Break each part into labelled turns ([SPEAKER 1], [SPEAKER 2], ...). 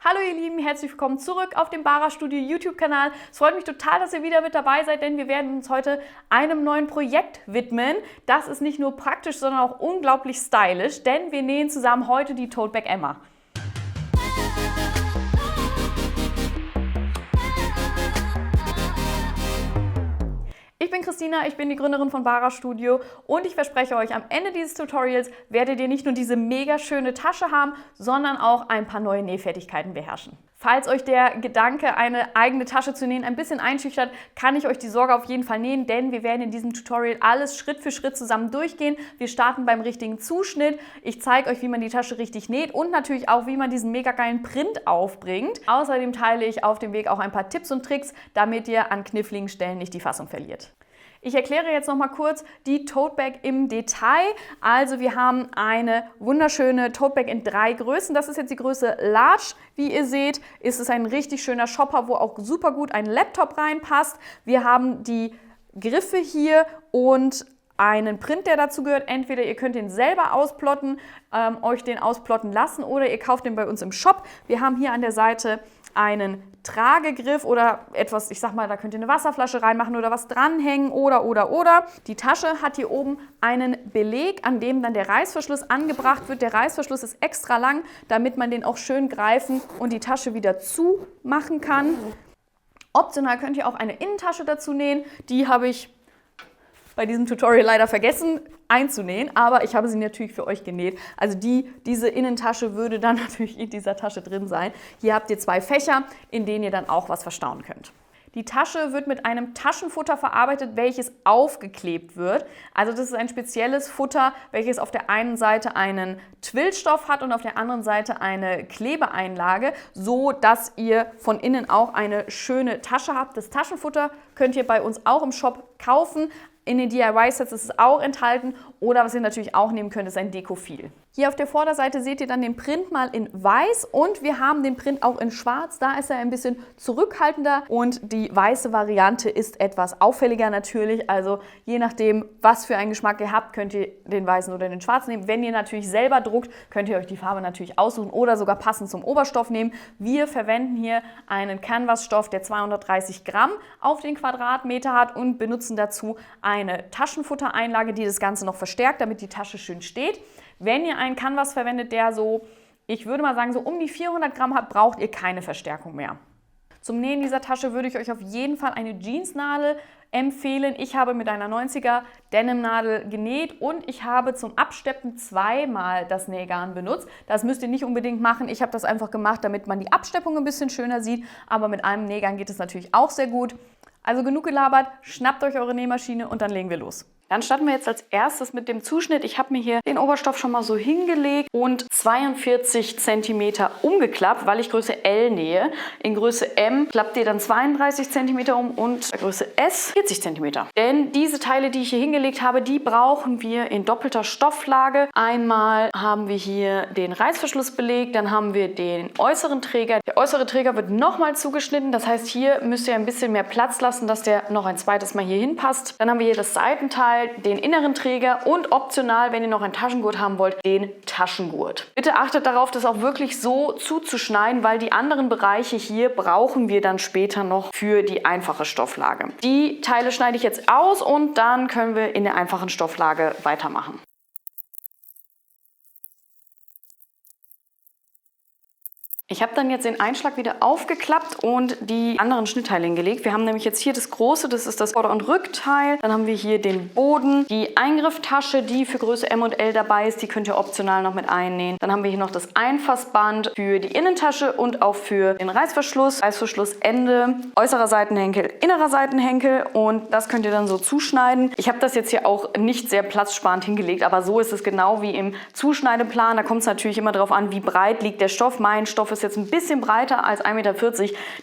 [SPEAKER 1] Hallo ihr Lieben, herzlich willkommen zurück auf dem Bara Studio YouTube-Kanal. Es freut mich total, dass ihr wieder mit dabei seid, denn wir werden uns heute einem neuen Projekt widmen. Das ist nicht nur praktisch, sondern auch unglaublich stylisch, denn wir nähen zusammen heute die Tote Bag Emma. Ich bin Christina, ich bin die Gründerin von Bara Studio und ich verspreche euch, am Ende dieses Tutorials werdet ihr nicht nur diese mega schöne Tasche haben, sondern auch ein paar neue Nähfertigkeiten beherrschen. Falls euch der Gedanke, eine eigene Tasche zu nähen, ein bisschen einschüchtert, kann ich euch die Sorge auf jeden Fall nehmen, denn wir werden in diesem Tutorial alles Schritt für Schritt zusammen durchgehen. Wir starten beim richtigen Zuschnitt. Ich zeige euch, wie man die Tasche richtig näht und natürlich auch, wie man diesen mega geilen Print aufbringt. Außerdem teile ich auf dem Weg auch ein paar Tipps und Tricks, damit ihr an kniffligen Stellen nicht die Fassung verliert. Ich erkläre jetzt noch mal kurz die Tote Bag im Detail. Also wir haben eine wunderschöne Tote Bag in 3 Größen. Das ist jetzt die Größe Large. Wie ihr seht, ist es ein richtig schöner Shopper, wo auch super gut ein Laptop reinpasst. Wir haben die Griffe hier und einen Print, der dazu gehört. Entweder ihr könnt den selber ausplotten, euch den ausplotten lassen oder ihr kauft den bei uns im Shop. Wir haben hier an der Seite einen Tragegriff oder etwas, ich sag mal, da könnt ihr eine Wasserflasche reinmachen oder was dranhängen oder. Die Tasche hat hier oben einen Beleg, an dem dann der Reißverschluss angebracht wird. Der Reißverschluss ist extra lang, damit man den auch schön greifen und die Tasche wieder zumachen kann. Optional könnt ihr auch eine Innentasche dazu nähen. Die habe ich bei diesem Tutorial leider vergessen einzunähen, aber ich habe sie natürlich für euch genäht. Also diese Innentasche würde dann natürlich in dieser Tasche drin sein. Hier habt ihr 2 Fächer, in denen ihr dann auch was verstauen könnt. Die Tasche wird mit einem Taschenfutter verarbeitet, welches aufgeklebt wird. Also das ist ein spezielles Futter, welches auf der einen Seite einen Twillstoff hat und auf der anderen Seite eine Klebeeinlage, so dass ihr von innen auch eine schöne Tasche habt. Das Taschenfutter könnt ihr bei uns auch im Shop kaufen. In den DIY-Sets ist es auch enthalten oder was ihr natürlich auch nehmen könnt, ist ein Dekofil. Hier auf der Vorderseite seht ihr dann den Print mal in weiß und wir haben den Print auch in schwarz. Da ist er ein bisschen zurückhaltender und die weiße Variante ist etwas auffälliger natürlich. Also je nachdem, was für einen Geschmack ihr habt, könnt ihr den weißen oder den schwarzen nehmen. Wenn ihr natürlich selber druckt, könnt ihr euch die Farbe natürlich aussuchen oder sogar passend zum Oberstoff nehmen. Wir verwenden hier einen Canvas-Stoff, der 230 Gramm auf den Quadratmeter hat und benutzen dazu eine Taschenfuttereinlage, die das Ganze noch verstärkt, damit die Tasche schön steht. Wenn ihr einen Canvas verwendet, der so, ich würde mal sagen, so um die 400 Gramm hat, braucht ihr keine Verstärkung mehr. Zum Nähen dieser Tasche würde ich euch auf jeden Fall eine Jeansnadel empfehlen. Ich habe mit einer 90er Denimnadel genäht und ich habe zum Absteppen 2-mal das Nähgarn benutzt. Das müsst ihr nicht unbedingt machen. Ich habe das einfach gemacht, damit man die Absteppung ein bisschen schöner sieht. Aber mit einem Nähgarn geht es natürlich auch sehr gut. Also genug gelabert, schnappt euch eure Nähmaschine und dann legen wir los. Dann starten wir jetzt als erstes mit dem Zuschnitt. Ich habe mir hier den Oberstoff schon mal so hingelegt und 42 cm umgeklappt, weil ich Größe L nähe. In Größe M klappt ihr dann 32 cm um und Größe S 40 cm. Denn diese Teile, die ich hier hingelegt habe, die brauchen wir in doppelter Stofflage. Einmal haben wir hier den Reißverschlussbeleg, dann haben wir den äußeren Träger. Der äußere Träger wird nochmal zugeschnitten. Das heißt, hier müsst ihr ein bisschen mehr Platz lassen, dass der noch ein zweites Mal hier hinpasst. Dann haben wir hier das Seitenteil, den inneren Träger und optional, wenn ihr noch einen Taschengurt haben wollt, den Taschengurt. Bitte achtet darauf, das auch wirklich so zuzuschneiden, weil die anderen Bereiche hier brauchen wir dann später noch für die einfache Stofflage. Die Teile schneide ich jetzt aus und dann können wir in der einfachen Stofflage weitermachen. Ich habe dann jetzt den Einschlag wieder aufgeklappt und die anderen Schnittteile hingelegt. Wir haben nämlich jetzt hier das große, das ist das Vorder- und Rückteil. Dann haben wir hier den Boden, die Eingrifftasche, die für Größe M und L dabei ist. Die könnt ihr optional noch mit einnähen. Dann haben wir hier noch das Einfassband für die Innentasche und auch für den Reißverschluss. Reißverschlussende, äußerer Seitenhenkel, innerer Seitenhenkel und das könnt ihr dann so zuschneiden. Ich habe das jetzt hier auch nicht sehr platzsparend hingelegt, aber so ist es genau wie im Zuschneideplan. Da kommt es natürlich immer darauf an, wie breit liegt der Stoff. Mein Stoff ist jetzt ein bisschen breiter als 1,40 Meter.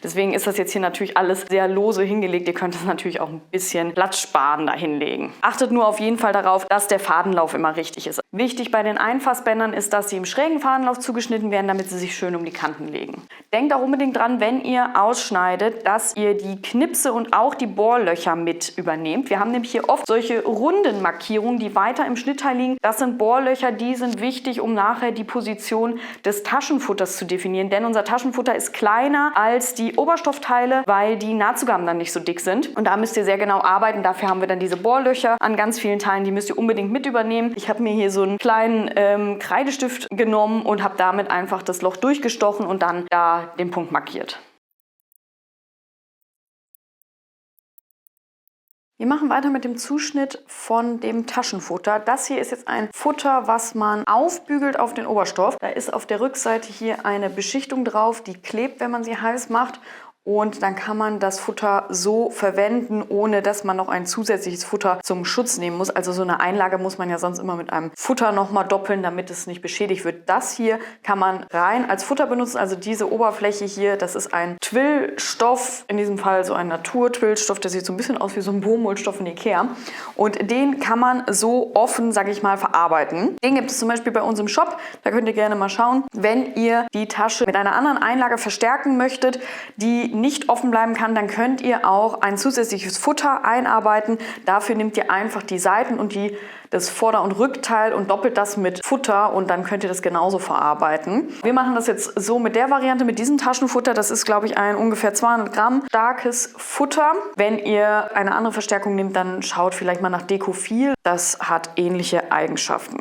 [SPEAKER 1] Deswegen ist das jetzt hier natürlich alles sehr lose hingelegt. Ihr könnt es natürlich auch ein bisschen platzsparender hinlegen. Achtet nur auf jeden Fall darauf, dass der Fadenlauf immer richtig ist. Wichtig bei den Einfassbändern ist, dass sie im schrägen Fadenlauf zugeschnitten werden, damit sie sich schön um die Kanten legen. Denkt auch unbedingt dran, wenn ihr ausschneidet, dass ihr die Knipse und auch die Bohrlöcher mit übernehmt. Wir haben nämlich hier oft solche runden Markierungen, die weiter im Schnittteil liegen. Das sind Bohrlöcher, die sind wichtig, um nachher die Position des Taschenfutters zu definieren. Denn unser Taschenfutter ist kleiner als die Oberstoffteile, weil die Nahtzugaben dann nicht so dick sind. Und da müsst ihr sehr genau arbeiten. Dafür haben wir dann diese Bohrlöcher an ganz vielen Teilen. Die müsst ihr unbedingt mit übernehmen. Ich habe mir hier so einen kleinen Kreidestift genommen und habe damit einfach das Loch durchgestochen und dann da den Punkt markiert. Wir machen weiter mit dem Zuschnitt von dem Taschenfutter. Das hier ist jetzt ein Futter, was man aufbügelt auf den Oberstoff. Da ist auf der Rückseite hier eine Beschichtung drauf, die klebt, wenn man sie heiß macht. Und dann kann man das Futter so verwenden, ohne dass man noch ein zusätzliches Futter zum Schutz nehmen muss. Also so eine Einlage muss man ja sonst immer mit einem Futter nochmal doppeln, damit es nicht beschädigt wird. Das hier kann man rein als Futter benutzen. Also diese Oberfläche hier, das ist ein Twillstoff, in diesem Fall so ein Natur-Twillstoff. Der sieht so ein bisschen aus wie so ein Baumwollstoff in Ikea. Und den kann man so offen, sage ich mal, verarbeiten. Den gibt es zum Beispiel bei uns im Shop. Da könnt ihr gerne mal schauen. Wenn ihr die Tasche mit einer anderen Einlage verstärken möchtet, die nicht offen bleiben kann, dann könnt ihr auch ein zusätzliches Futter einarbeiten. Dafür nehmt ihr einfach die Seiten und das Vorder- und Rückteil und doppelt das mit Futter und dann könnt ihr das genauso verarbeiten. Wir machen das jetzt so mit der Variante, mit diesem Taschenfutter. Das ist, glaube ich, ein ungefähr 200 Gramm starkes Futter. Wenn ihr eine andere Verstärkung nehmt, dann schaut vielleicht mal nach Decofil. Das hat ähnliche Eigenschaften.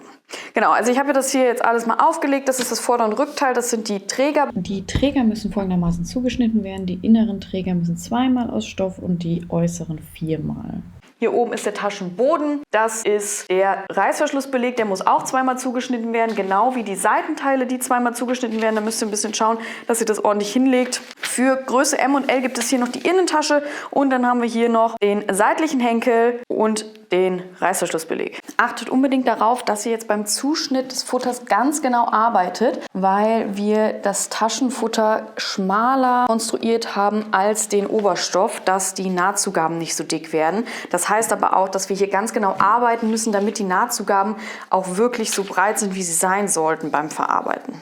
[SPEAKER 1] Genau, also ich habe das hier jetzt alles mal aufgelegt. Das ist das Vorder- und Rückteil, das sind die Träger.
[SPEAKER 2] Die Träger müssen folgendermaßen zugeschnitten werden. Die inneren Träger müssen 2-mal aus Stoff und die äußeren 4-mal.
[SPEAKER 1] Hier oben ist der Taschenboden. Das ist der Reißverschlussbeleg, der muss auch 2-mal zugeschnitten werden, genau wie die Seitenteile, die 2-mal zugeschnitten werden. Da müsst ihr ein bisschen schauen, dass ihr das ordentlich hinlegt. Für Größe M und L gibt es hier noch die Innentasche und dann haben wir hier noch den seitlichen Henkel und den Reißverschlussbeleg. Achtet unbedingt darauf, dass ihr jetzt beim Zuschnitt des Futters ganz genau arbeitet, weil wir das Taschenfutter schmaler konstruiert haben als den Oberstoff, dass die Nahtzugaben nicht so dick werden. Das heißt aber auch, dass wir hier ganz genau arbeiten müssen, damit die Nahtzugaben auch wirklich so breit sind, wie sie sein sollten beim Verarbeiten.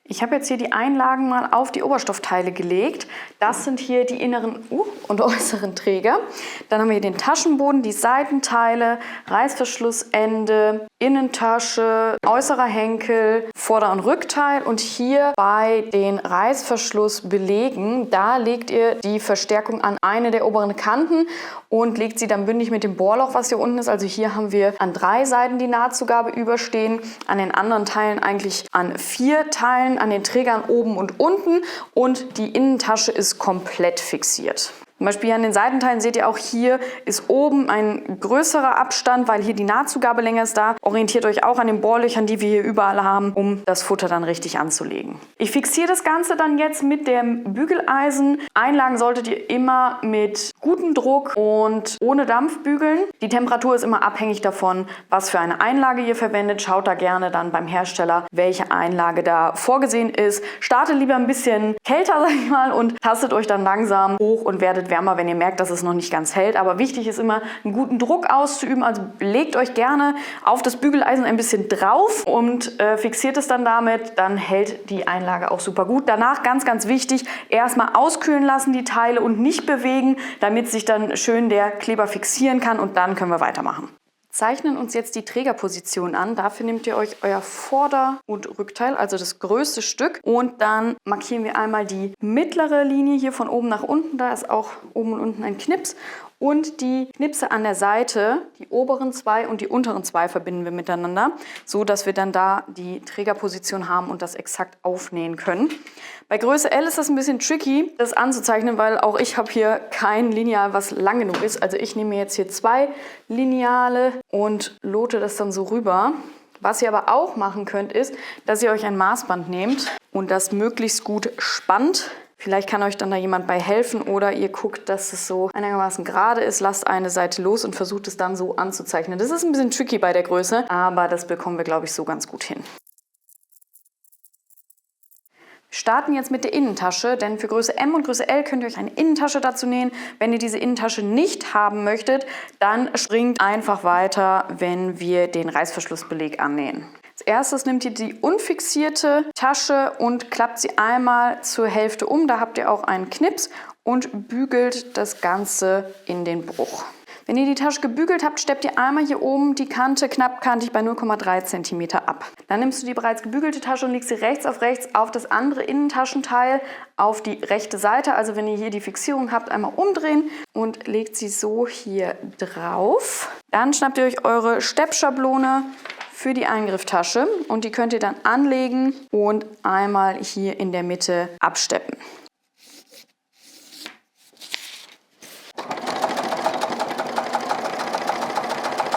[SPEAKER 1] Ich habe jetzt hier die Einlagen mal auf die Oberstoffteile gelegt. Das sind hier die inneren und äußeren Träger. Dann haben wir hier den Taschenboden, die Seitenteile, Reißverschlussende, Innentasche, äußerer Henkel, Vorder- und Rückteil. Und hier bei den Reißverschlussbelegen, da legt ihr die Verstärkung an eine der oberen Kanten und legt sie dann bündig mit dem Bohrloch, was hier unten ist. Also hier haben wir an 3 Seiten die Nahtzugabe überstehen, an den anderen Teilen eigentlich an 4 Teilen, an den Trägern oben und unten und die Innentasche ist komplett fixiert. Zum Beispiel hier an den Seitenteilen seht ihr auch, hier ist oben ein größerer Abstand, weil hier die Nahtzugabe länger ist. Da orientiert euch auch an den Bohrlöchern, die wir hier überall haben, um das Futter dann richtig anzulegen. Ich fixiere das Ganze dann jetzt mit dem Bügeleisen. Einlagen solltet ihr immer mit gutem Druck und ohne Dampf bügeln. Die Temperatur ist immer abhängig davon, was für eine Einlage ihr verwendet. Schaut da gerne dann beim Hersteller, welche Einlage da vorgesehen ist. Startet lieber ein bisschen kälter, sag ich mal, und tastet euch dann langsam hoch und werdet wärmer, wenn ihr merkt, dass es noch nicht ganz hält. Aber wichtig ist immer, einen guten Druck auszuüben. Also legt euch gerne auf das Bügeleisen ein bisschen drauf und fixiert es dann damit. Dann hält die Einlage auch super gut. Danach ganz, ganz wichtig, erstmal auskühlen lassen die Teile und nicht bewegen, damit sich dann schön der Kleber fixieren kann und dann können wir weitermachen. Zeichnen uns jetzt die Trägerposition an. Dafür nehmt ihr euch euer Vorder- und Rückteil, also das größte Stück. Und dann markieren wir einmal die mittlere Linie hier von oben nach unten. Da ist auch oben und unten ein Knips. Und die Knipse an der Seite, die oberen 2 und die unteren 2 verbinden wir miteinander, so dass wir dann da die Trägerposition haben und das exakt aufnähen können. Bei Größe L ist das ein bisschen tricky, das anzuzeichnen, weil auch ich habe hier kein Lineal, was lang genug ist. Also ich nehme jetzt hier 2 Lineale und lote das dann so rüber. Was ihr aber auch machen könnt, ist, dass ihr euch ein Maßband nehmt und das möglichst gut spannt. Vielleicht kann euch dann da jemand bei helfen oder ihr guckt, dass es so einigermaßen gerade ist, lasst eine Seite los und versucht es dann so anzuzeichnen. Das ist ein bisschen tricky bei der Größe, aber das bekommen wir, glaube ich, so ganz gut hin. Wir starten jetzt mit der Innentasche, denn für Größe M und Größe L könnt ihr euch eine Innentasche dazu nähen. Wenn ihr diese Innentasche nicht haben möchtet, dann springt einfach weiter, wenn wir den Reißverschlussbeleg annähen. Als erstes nehmt ihr die unfixierte Tasche und klappt sie einmal zur Hälfte um. Da habt ihr auch einen Knips und bügelt das Ganze in den Bruch. Wenn ihr die Tasche gebügelt habt, steppt ihr einmal hier oben die Kante knappkantig bei 0,3 cm ab. Dann nimmst du die bereits gebügelte Tasche und legst sie rechts auf das andere Innentaschenteil auf die rechte Seite. Also wenn ihr hier die Fixierung habt, einmal umdrehen und legt sie so hier drauf. Dann schnappt ihr euch eure Steppschablone für die Eingrifftasche und die könnt ihr dann anlegen und einmal hier in der Mitte absteppen.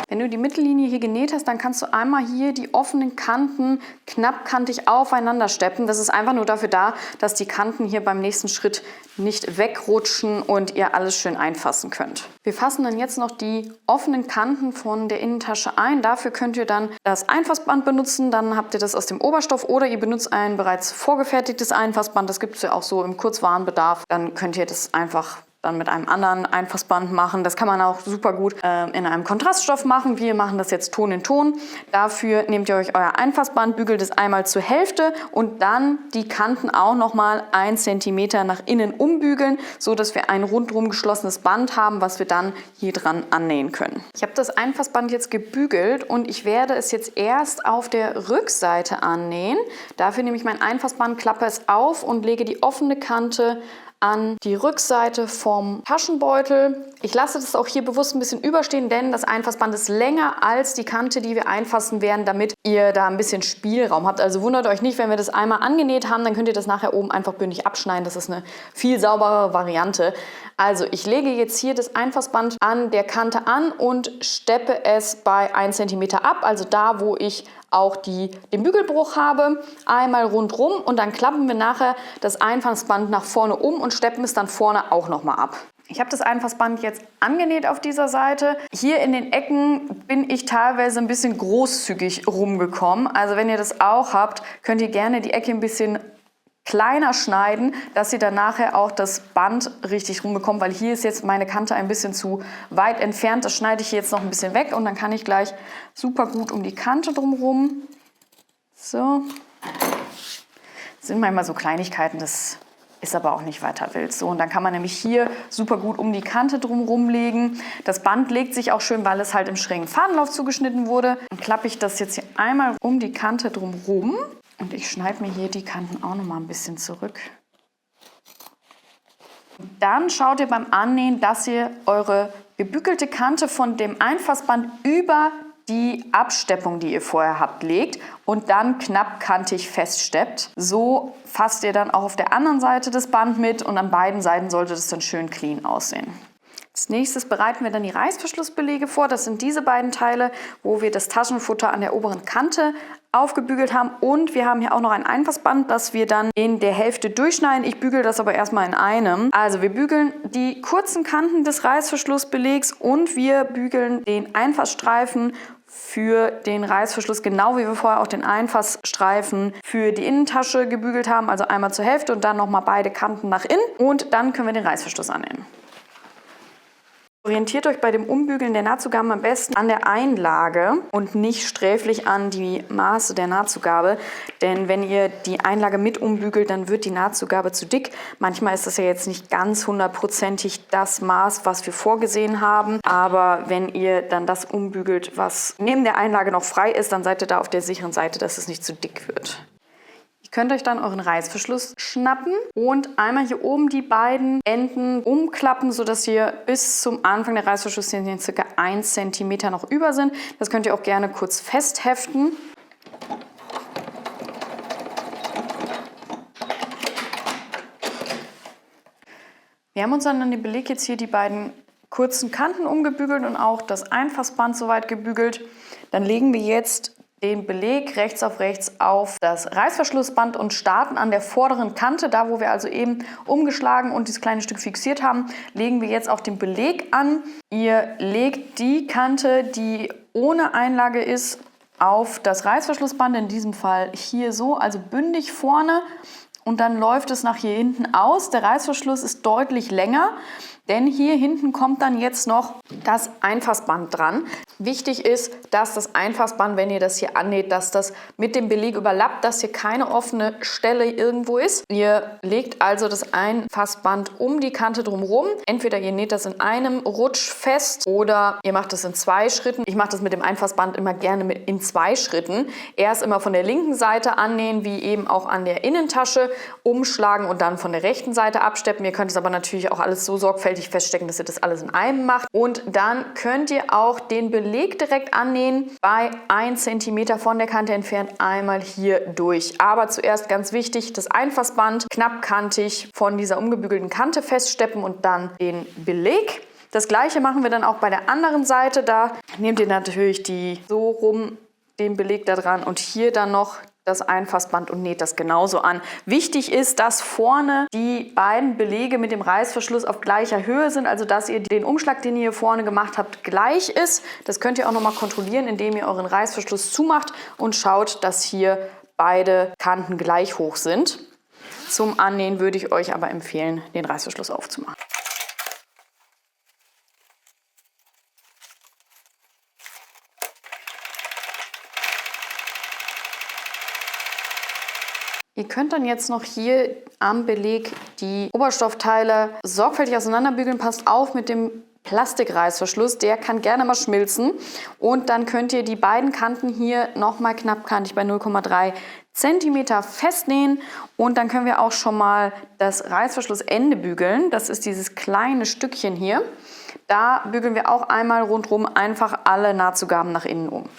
[SPEAKER 1] Wenn du die Mittellinie hier genäht hast, dann kannst du einmal hier die offenen Kanten knappkantig aufeinander steppen. Das ist einfach nur dafür da, dass die Kanten hier beim nächsten Schritt nicht wegrutschen und ihr alles schön einfassen könnt. Wir fassen dann jetzt noch die offenen Kanten von der Innentasche ein. Dafür könnt ihr dann das Einfassband benutzen. Dann habt ihr das aus dem Oberstoff oder ihr benutzt ein bereits vorgefertigtes Einfassband. Das gibt es ja auch so im Kurzwarenbedarf. Dann könnt ihr das einfach dann mit einem anderen Einfassband machen. Das kann man auch super gut in einem Kontraststoff machen. Wir machen das jetzt Ton in Ton. Dafür nehmt ihr euch euer Einfassband, bügelt es einmal zur Hälfte und dann die Kanten auch nochmal 1 cm nach innen umbügeln, so dass wir ein rundherum geschlossenes Band haben, was wir dann hier dran annähen können. Ich habe das Einfassband jetzt gebügelt und ich werde es jetzt erst auf der Rückseite annähen. Dafür nehme ich mein Einfassband, klappe es auf und lege die offene Kante an die Rückseite vom Taschenbeutel. Ich lasse das auch hier bewusst ein bisschen überstehen, denn das Einfassband ist länger als die Kante, die wir einfassen werden, damit ihr da ein bisschen Spielraum habt. Also wundert euch nicht, wenn wir das einmal angenäht haben, dann könnt ihr das nachher oben einfach bündig abschneiden. Das ist eine viel sauberere Variante. Also ich lege jetzt hier das Einfassband an der Kante an und steppe es bei 1 cm ab, also da, wo ich auch den Bügelbruch habe, einmal rundrum und dann klappen wir nachher das Einfassband nach vorne um und steppen es dann vorne auch nochmal ab. Ich habe das Einfassband jetzt angenäht auf dieser Seite. Hier in den Ecken bin ich teilweise ein bisschen großzügig rumgekommen. Also wenn ihr das auch habt, könnt ihr gerne die Ecke ein bisschen kleiner schneiden, dass ihr dann nachher auch das Band richtig rumbekommt, weil hier ist jetzt meine Kante ein bisschen zu weit entfernt. Das schneide ich jetzt noch ein bisschen weg und dann kann ich gleich super gut um die Kante drumherum. So. Das sind manchmal so Kleinigkeiten, das ist aber auch nicht weiter wild. So, und dann kann man nämlich hier super gut um die Kante drumherum legen. Das Band legt sich auch schön, weil es halt im schrägen Fadenlauf zugeschnitten wurde. Dann klappe ich das jetzt hier einmal um die Kante drumherum. Und ich schneide mir hier die Kanten auch noch mal ein bisschen zurück. Und dann schaut ihr beim Annähen, dass ihr eure gebügelte Kante von dem Einfassband über die Absteppung, die ihr vorher habt, legt und dann knappkantig feststeppt. So fasst ihr dann auch auf der anderen Seite das Band mit und an beiden Seiten sollte das dann schön clean aussehen. Als nächstes bereiten wir dann die Reißverschlussbelege vor. Das sind diese beiden Teile, wo wir das Taschenfutter an der oberen Kante aufgebügelt haben. Und wir haben hier auch noch ein Einfassband, das wir dann in der Hälfte durchschneiden. Ich bügele das aber erstmal in einem. Also wir bügeln die kurzen Kanten des Reißverschlussbelegs und wir bügeln den Einfassstreifen für den Reißverschluss, genau wie wir vorher auch den Einfassstreifen für die Innentasche gebügelt haben. Also einmal zur Hälfte und dann nochmal beide Kanten nach innen. Und dann können wir den Reißverschluss annähen. Orientiert euch bei dem Umbügeln der Nahtzugaben am besten an der Einlage und nicht sträflich an die Maße der Nahtzugabe. Denn wenn ihr die Einlage mit umbügelt, dann wird die Nahtzugabe zu dick. Manchmal ist das ja jetzt nicht ganz hundertprozentig das Maß, was wir vorgesehen haben. Aber wenn ihr dann das umbügelt, was neben der Einlage noch frei ist, dann seid ihr da auf der sicheren Seite, dass es nicht zu dick wird. Ihr könnt euch dann euren Reißverschluss schnappen und einmal hier oben die beiden Enden umklappen, sodass ihr bis zum Anfang der Reißverschlusslinie ca. 1 cm noch über sind. Das könnt ihr auch gerne kurz festheften. Wir haben uns dann an dem Beleg jetzt hier die beiden kurzen Kanten umgebügelt und auch das Einfassband soweit gebügelt. Dann legen wir jetzt den Beleg rechts auf das Reißverschlussband und starten an der vorderen Kante, da wo wir also eben umgeschlagen und dieses kleine Stück fixiert haben, legen wir jetzt auch den Beleg an. Ihr legt die Kante, die ohne Einlage ist, auf das Reißverschlussband, in diesem Fall hier so, also bündig vorne und dann läuft es nach hier hinten aus. Der Reißverschluss ist deutlich länger. denn hier hinten kommt dann jetzt noch das Einfassband dran. Wichtig ist, dass das Einfassband, wenn ihr das hier annäht, dass das mit dem Beleg überlappt, dass hier keine offene Stelle irgendwo ist. Ihr legt also das Einfassband um die Kante drumherum. Entweder ihr näht das in einem Rutsch fest oder ihr macht das in 2 Schritten. Ich mache das mit dem Einfassband immer gerne in 2 Schritten. Erst immer von der linken Seite annähen, wie eben auch an der Innentasche, umschlagen und dann von der rechten Seite absteppen. Ihr könnt es aber natürlich auch alles so sorgfältig feststecken, dass ihr das alles in einem macht. Und dann könnt ihr auch den Beleg direkt annähen, bei 1 cm von der Kante entfernt, einmal hier durch. Aber zuerst ganz wichtig, das Einfassband knappkantig von dieser umgebügelten Kante feststeppen und dann den Beleg. Das gleiche machen wir dann auch bei der anderen Seite. Da nehmt ihr natürlich so rum den Beleg da dran und hier dann noch das Einfassband und näht das genauso an. Wichtig ist, dass vorne die beiden Belege mit dem Reißverschluss auf gleicher Höhe sind, also dass ihr den Umschlag, den ihr hier vorne gemacht habt, gleich ist. Das könnt ihr auch nochmal kontrollieren, indem ihr euren Reißverschluss zumacht und schaut, dass hier beide Kanten gleich hoch sind. Zum Annähen würde ich euch aber empfehlen, den Reißverschluss aufzumachen. Ihr könnt dann jetzt noch hier am Beleg die Oberstoffteile sorgfältig auseinanderbügeln. Passt auf mit dem Plastikreißverschluss, der kann gerne mal schmilzen. Und dann könnt ihr die beiden Kanten hier nochmal knappkantig bei 0,3 cm festnähen. Und dann können wir auch schon mal das Reißverschlussende bügeln. Das ist dieses kleine Stückchen hier. Da bügeln wir auch einmal rundherum einfach alle Nahtzugaben nach innen um.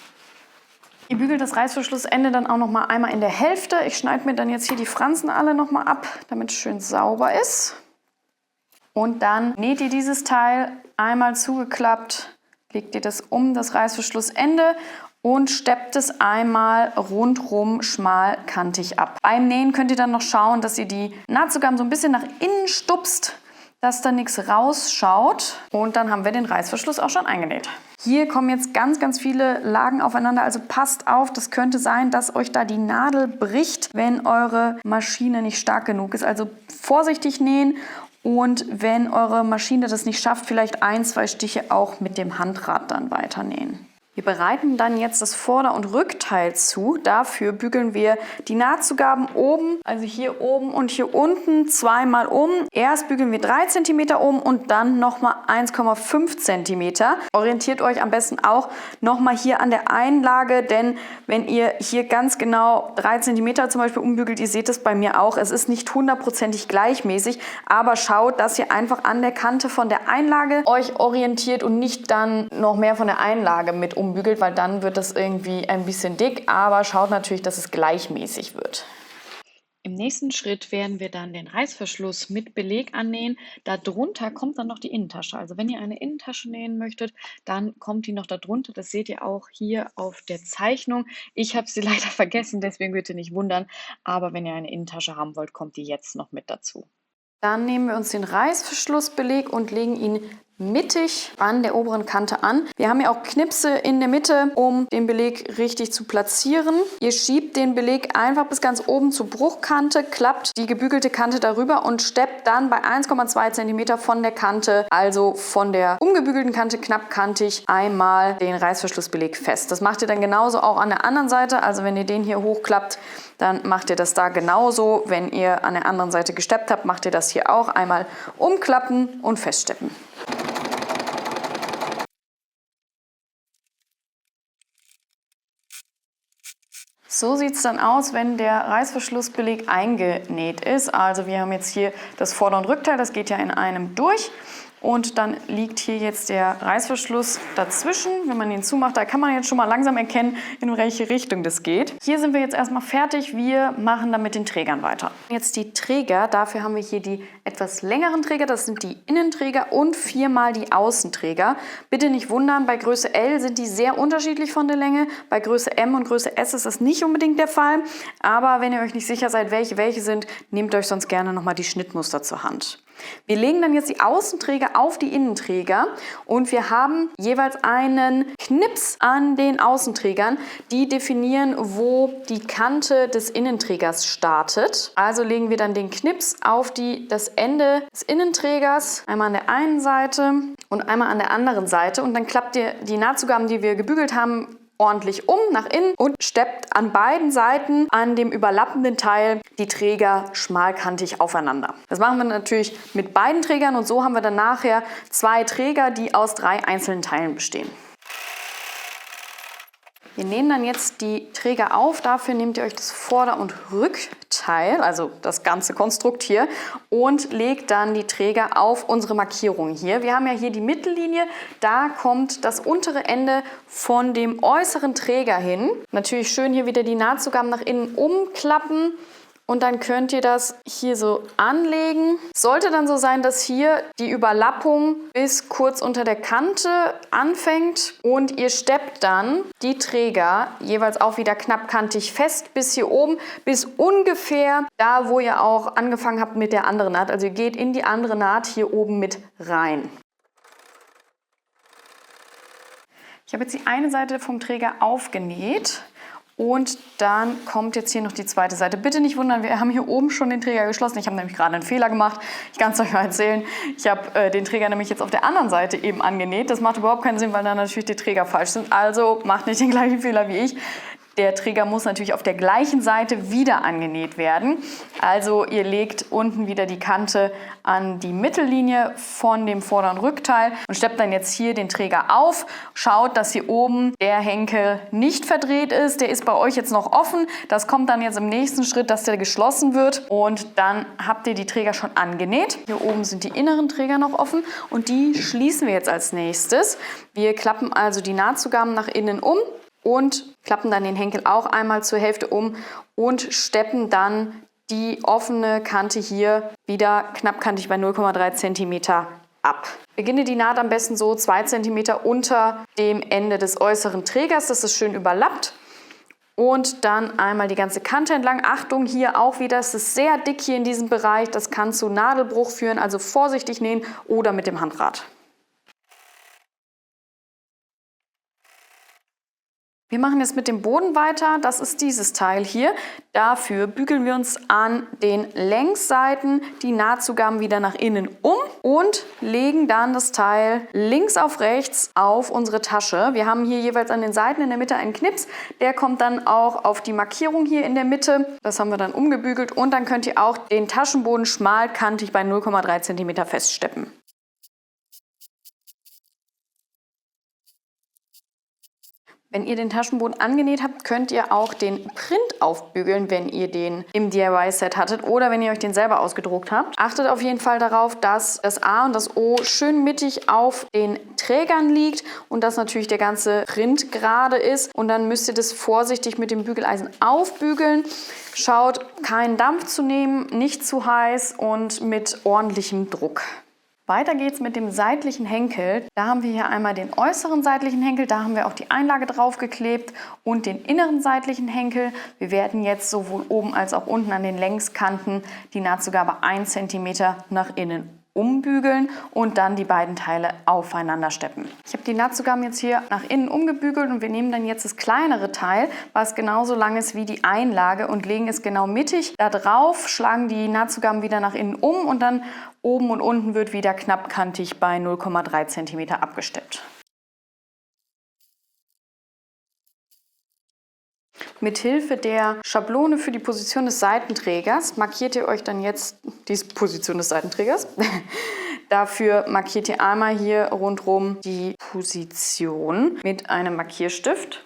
[SPEAKER 1] Ihr bügelt das Reißverschlussende dann auch noch mal einmal in der Hälfte. Ich schneide mir dann jetzt hier die Fransen alle noch mal ab, damit es schön sauber ist. Und dann näht ihr dieses Teil einmal zugeklappt, legt ihr das um das Reißverschlussende und steppt es einmal rundherum schmalkantig ab. Beim Nähen könnt ihr dann noch schauen, dass ihr die Nahtzugaben so ein bisschen nach innen stupst, dass da nichts rausschaut. Und dann haben wir den Reißverschluss auch schon eingenäht. Hier kommen jetzt ganz, ganz viele Lagen aufeinander, also passt auf, das könnte sein, dass euch da die Nadel bricht, wenn eure Maschine nicht stark genug ist. Also vorsichtig nähen und wenn eure Maschine das nicht schafft, vielleicht 1, 2 Stiche auch mit dem Handrad dann weiter nähen. Wir bereiten dann jetzt das Vorder- und Rückteil zu. Dafür bügeln wir die Nahtzugaben oben, also hier oben und hier unten zweimal um. Erst bügeln wir 3 cm um und dann nochmal 1,5 cm. Orientiert euch am besten auch nochmal hier an der Einlage, denn wenn ihr hier ganz genau 3 cm zum Beispiel umbügelt, ihr seht es bei mir auch, es ist nicht hundertprozentig gleichmäßig, aber schaut, dass ihr einfach an der Kante von der Einlage euch orientiert und nicht dann noch mehr von der Einlage mit umbügelt, weil dann wird das irgendwie ein bisschen dick, aber schaut natürlich, dass es gleichmäßig wird.
[SPEAKER 2] Im nächsten Schritt werden wir dann den Reißverschluss mit Beleg annähen. Darunter kommt dann noch die Innentasche. Also wenn ihr eine Innentasche nähen möchtet, dann kommt die noch darunter. Das seht ihr auch hier auf der Zeichnung. Ich habe sie leider vergessen, deswegen bitte nicht wundern. Aber wenn ihr eine Innentasche haben wollt, kommt die jetzt noch mit dazu.
[SPEAKER 1] Dann nehmen wir uns den Reißverschlussbeleg und legen ihn mittig an der oberen Kante an. Wir haben ja auch Knipse in der Mitte, um den Beleg richtig zu platzieren. Ihr schiebt den Beleg einfach bis ganz oben zur Bruchkante, klappt die gebügelte Kante darüber und steppt dann bei 1,2 cm von der Kante, also von der umgebügelten Kante knappkantig, einmal den Reißverschlussbeleg fest. Das macht ihr dann genauso auch an der anderen Seite. Also wenn ihr den hier hochklappt, dann macht ihr das da genauso. Wenn ihr an der anderen Seite gesteppt habt, macht ihr das hier auch. Einmal umklappen und feststeppen. So sieht es dann aus, wenn der Reißverschlussbeleg eingenäht ist. Also wir haben jetzt hier das Vorder- und Rückteil, das geht ja in einem durch. Und dann liegt hier jetzt der Reißverschluss dazwischen. Wenn man ihn zumacht, da kann man jetzt schon mal langsam erkennen, in welche Richtung das geht. Hier sind wir jetzt erstmal fertig. Wir machen dann mit den Trägern weiter. Jetzt die Träger. Dafür haben wir hier die etwas längeren Träger. Das sind die Innenträger und 4-mal die Außenträger. Bitte nicht wundern, bei Größe L sind die sehr unterschiedlich von der Länge. Bei Größe M und Größe S ist das nicht unbedingt der Fall. Aber wenn ihr euch nicht sicher seid, welche sind, nehmt euch sonst gerne nochmal die Schnittmuster zur Hand. Wir legen dann jetzt die Außenträger auf die Innenträger und wir haben jeweils einen Knips an den Außenträgern, die definieren, wo die Kante des Innenträgers startet. Also legen wir dann den Knips auf das Ende des Innenträgers, einmal an der einen Seite und einmal an der anderen Seite, und dann klappt ihr die Nahtzugaben, die wir gebügelt haben, ordentlich um nach innen und steppt an beiden Seiten an dem überlappenden Teil die Träger schmalkantig aufeinander. Das machen wir natürlich mit beiden Trägern und so haben wir dann nachher 2 Träger, die aus 3 einzelnen Teilen bestehen. Wir nähen dann jetzt die Träger auf. Dafür nehmt ihr euch das Vorder- und Rückteil, also das ganze Konstrukt hier, und legt dann die Träger auf unsere Markierung hier. Wir haben ja hier die Mittellinie, da kommt das untere Ende von dem äußeren Träger hin. Natürlich schön hier wieder die Nahtzugaben nach innen umklappen. Und dann könnt ihr das hier so anlegen. Sollte dann so sein, dass hier die Überlappung bis kurz unter der Kante anfängt und ihr steppt dann die Träger jeweils auch wieder knappkantig fest bis hier oben, bis ungefähr da, wo ihr auch angefangen habt mit der anderen Naht. Also ihr geht in die andere Naht hier oben mit rein. Ich habe jetzt die eine Seite vom Träger aufgenäht. Und dann kommt jetzt hier noch die zweite Seite. Bitte nicht wundern, wir haben hier oben schon den Träger geschlossen. Ich habe nämlich gerade einen Fehler gemacht. Ich kann es euch mal erzählen. Ich habe den Träger nämlich jetzt auf der anderen Seite eben angenäht. Das macht überhaupt keinen Sinn, weil da natürlich die Träger falsch sind. Also macht nicht den gleichen Fehler wie ich. Der Träger muss natürlich auf der gleichen Seite wieder angenäht werden. Also ihr legt unten wieder die Kante an die Mittellinie von dem Vorder- und Rückteil und steppt dann jetzt hier den Träger auf. Schaut, dass hier oben der Henkel nicht verdreht ist. Der ist bei euch jetzt noch offen. Das kommt dann jetzt im nächsten Schritt, dass der geschlossen wird. Und dann habt ihr die Träger schon angenäht. Hier oben sind die inneren Träger noch offen und die schließen wir jetzt als nächstes. Wir klappen also die Nahtzugaben nach innen um und klappen dann den Henkel auch einmal zur Hälfte um und steppen dann die offene Kante hier wieder knappkantig bei 0,3 cm ab. Beginne die Naht am besten so 2 cm unter dem Ende des äußeren Trägers, dass es schön überlappt. Und dann einmal die ganze Kante entlang. Achtung, hier auch wieder, es ist sehr dick hier in diesem Bereich. Das kann zu Nadelbruch führen, also vorsichtig nähen oder mit dem Handrad. Wir machen jetzt mit dem Boden weiter, das ist dieses Teil hier. Dafür bügeln wir uns an den Längsseiten die Nahtzugaben wieder nach innen um und legen dann das Teil links auf rechts auf unsere Tasche. Wir haben hier jeweils an den Seiten in der Mitte einen Knips, der kommt dann auch auf die Markierung hier in der Mitte. Das haben wir dann umgebügelt und dann könnt ihr auch den Taschenboden schmalkantig bei 0,3 cm feststeppen. Wenn ihr den Taschenboden angenäht habt, könnt ihr auch den Print aufbügeln, wenn ihr den im DIY-Set hattet oder wenn ihr euch den selber ausgedruckt habt. Achtet auf jeden Fall darauf, dass das A und das O schön mittig auf den Trägern liegt und dass natürlich der ganze Print gerade ist. Und dann müsst ihr das vorsichtig mit dem Bügeleisen aufbügeln. Schaut, keinen Dampf zu nehmen, nicht zu heiß und mit ordentlichem Druck. Weiter geht's mit dem seitlichen Henkel. Da haben wir hier einmal den äußeren seitlichen Henkel, da haben wir auch die Einlage drauf geklebt und den inneren seitlichen Henkel. Wir werden jetzt sowohl oben als auch unten an den Längskanten die Nahtzugabe 1 cm nach innen umbügeln und dann die beiden Teile aufeinander steppen. Ich habe die Nahtzugaben jetzt hier nach innen umgebügelt und wir nehmen dann jetzt das kleinere Teil, was genauso lang ist wie die Einlage und legen es genau mittig da drauf, schlagen die Nahtzugaben wieder nach innen um und dann oben und unten wird wieder knappkantig bei 0,3 cm abgesteppt. Mit Hilfe der Schablone für die Position des Seitenträgers markiert ihr euch dann jetzt die Position des Seitenträgers. Dafür markiert ihr einmal hier rundherum die Position mit einem Markierstift.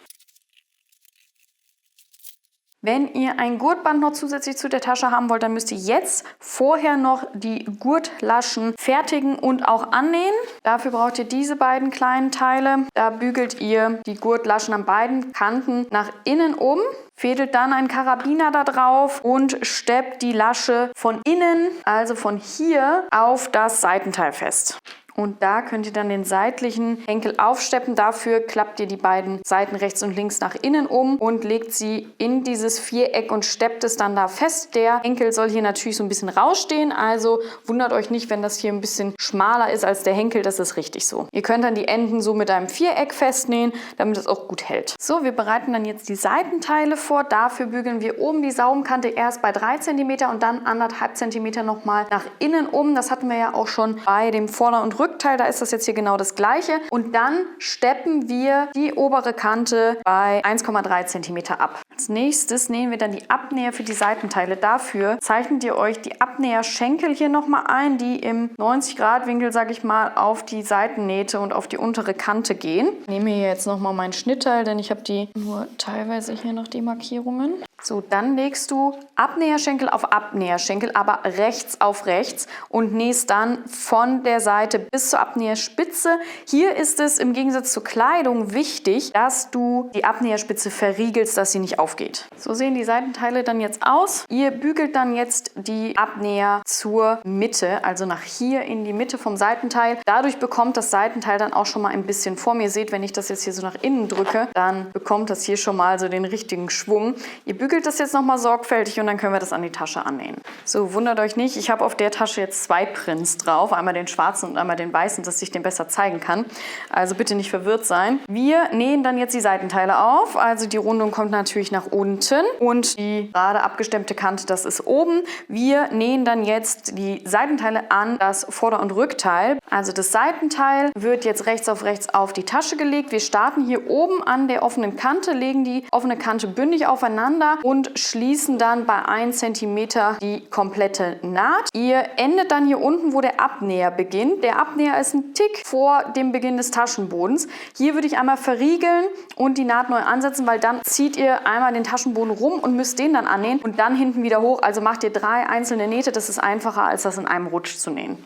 [SPEAKER 1] Wenn ihr ein Gurtband noch zusätzlich zu der Tasche haben wollt, dann müsst ihr jetzt vorher noch die Gurtlaschen fertigen und auch annähen. Dafür braucht ihr diese beiden kleinen Teile. Da bügelt ihr die Gurtlaschen an beiden Kanten nach innen um, fädelt dann einen Karabiner da drauf und steppt die Lasche von innen, also von hier, auf das Seitenteil fest. Und da könnt ihr dann den seitlichen Henkel aufsteppen. Dafür klappt ihr die beiden Seiten rechts und links nach innen um und legt sie in dieses Viereck und steppt es dann da fest. Der Henkel soll hier natürlich so ein bisschen rausstehen, also wundert euch nicht, wenn das hier ein bisschen schmaler ist als der Henkel, das ist richtig so. Ihr könnt dann die Enden so mit einem Viereck festnähen, damit es auch gut hält. So, wir bereiten dann jetzt die Seitenteile vor. Dafür bügeln wir oben die Saumkante erst bei 3 cm und dann 1,5 cm nochmal nach innen um. Das hatten wir ja auch schon bei dem Vorder- und Rückteil, da ist das jetzt hier genau das gleiche. Und dann steppen wir die obere Kante bei 1,3 cm ab. Als nächstes nähen wir dann die Abnäher für die Seitenteile. Dafür zeichnet ihr euch die Abnäherschenkel hier nochmal ein, die im 90-Grad-Winkel, sage ich mal, auf die Seitennähte und auf die untere Kante gehen. Ich nehme hier jetzt nochmal mein Schnittteil, denn ich habe die nur teilweise hier noch die Markierungen. So, dann legst du Abnäherschenkel auf Abnäherschenkel, aber rechts auf rechts und nähst dann von der Seite bis zur Abnäherspitze. Hier ist es im Gegensatz zur Kleidung wichtig, dass du die Abnäherspitze verriegelst, dass sie nicht aufgeht. So sehen die Seitenteile dann jetzt aus. Ihr bügelt dann jetzt die Abnäher zur Mitte, also nach hier in die Mitte vom Seitenteil. Dadurch bekommt das Seitenteil dann auch schon mal ein bisschen Form. Ihr seht, wenn ich das jetzt hier so nach innen drücke, dann bekommt das hier schon mal so den richtigen Schwung. Ihr bügelt das jetzt nochmal sorgfältig und dann können wir das an die Tasche annähen. So, wundert euch nicht, ich habe auf der Tasche jetzt 2 Prints drauf, einmal den schwarzen und einmal den weißen, dass ich den besser zeigen kann. Also bitte nicht verwirrt sein. Wir nähen dann jetzt die Seitenteile auf, also die Rundung kommt natürlich nach unten und die gerade abgestemmte Kante, das ist oben. Wir nähen dann jetzt die Seitenteile an das Vorder- und Rückteil. Also das Seitenteil wird jetzt rechts auf die Tasche gelegt. Wir starten hier oben an der offenen Kante, legen die offene Kante bündig aufeinander und schließen dann bei 1 cm die komplette Naht. Ihr endet dann hier unten, wo der Abnäher beginnt. Der Abnäher ist ein Tick vor dem Beginn des Taschenbodens. Hier würde ich einmal verriegeln und die Naht neu ansetzen, weil dann zieht ihr einmal den Taschenboden rum und müsst den dann annähen und dann hinten wieder hoch. Also macht ihr 3 einzelne Nähte. Das ist einfacher, als das in einem Rutsch zu nähen.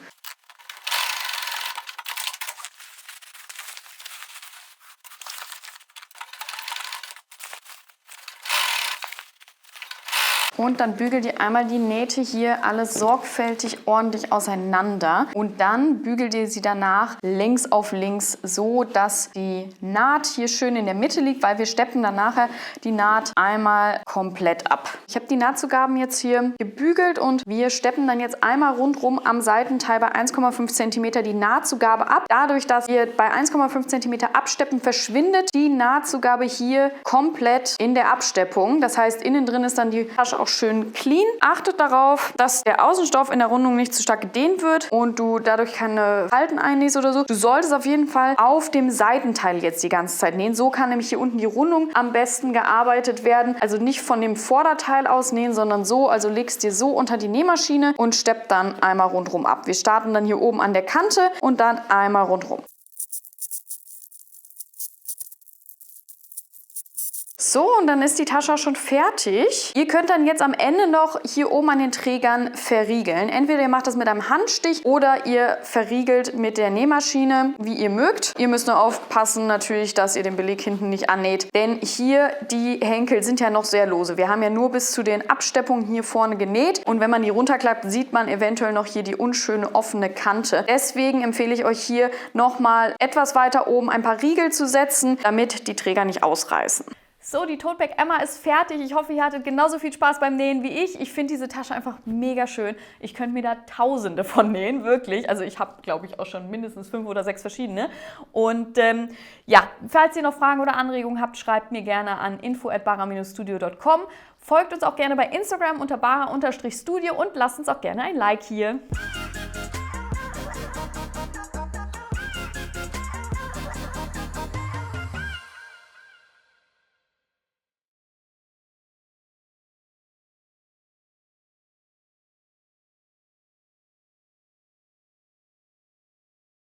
[SPEAKER 1] Und dann bügelt ihr einmal die Nähte hier alles sorgfältig ordentlich auseinander. Und dann bügelt ihr sie danach links auf links, so dass die Naht hier schön in der Mitte liegt, weil wir steppen dann nachher die Naht einmal komplett ab. Ich habe die Nahtzugaben jetzt hier gebügelt und wir steppen dann jetzt einmal rundherum am Seitenteil bei 1,5 cm die Nahtzugabe ab. Dadurch, dass wir bei 1,5 cm absteppen, verschwindet die Nahtzugabe hier komplett in der Absteppung. Das heißt, innen drin ist dann die Tasche auch schön clean. Achtet darauf, dass der Außenstoff in der Rundung nicht zu stark gedehnt wird und du dadurch keine Falten einnähst oder so. Du solltest auf jeden Fall auf dem Seitenteil jetzt die ganze Zeit nähen. So kann nämlich hier unten die Rundung am besten gearbeitet werden. Also nicht von dem Vorderteil aus nähen, sondern so. Also legst dir so unter die Nähmaschine und stepp dann einmal rundherum ab. Wir starten dann hier oben an der Kante und dann einmal rundherum. So, und dann ist die Tasche schon fertig. Ihr könnt dann jetzt am Ende noch hier oben an den Trägern verriegeln. Entweder ihr macht das mit einem Handstich oder ihr verriegelt mit der Nähmaschine, wie ihr mögt. Ihr müsst nur aufpassen natürlich, dass ihr den Beleg hinten nicht annäht, denn hier die Henkel sind ja noch sehr lose. Wir haben ja nur bis zu den Absteppungen hier vorne genäht und wenn man die runterklappt, sieht man eventuell noch hier die unschöne offene Kante. Deswegen empfehle ich euch hier nochmal etwas weiter oben ein paar Riegel zu setzen, damit die Träger nicht ausreißen. So, die Tote Bag Emma ist fertig. Ich hoffe, ihr hattet genauso viel Spaß beim Nähen wie ich. Ich finde diese Tasche einfach mega schön. Ich könnte mir da Tausende von nähen, wirklich. Also ich habe, glaube ich, auch schon mindestens 5 oder 6 verschiedene. Und ja, falls ihr noch Fragen oder Anregungen habt, schreibt mir gerne an info@bara-studio.com. Folgt uns auch gerne bei Instagram unter bara-studio und lasst uns auch gerne ein Like hier.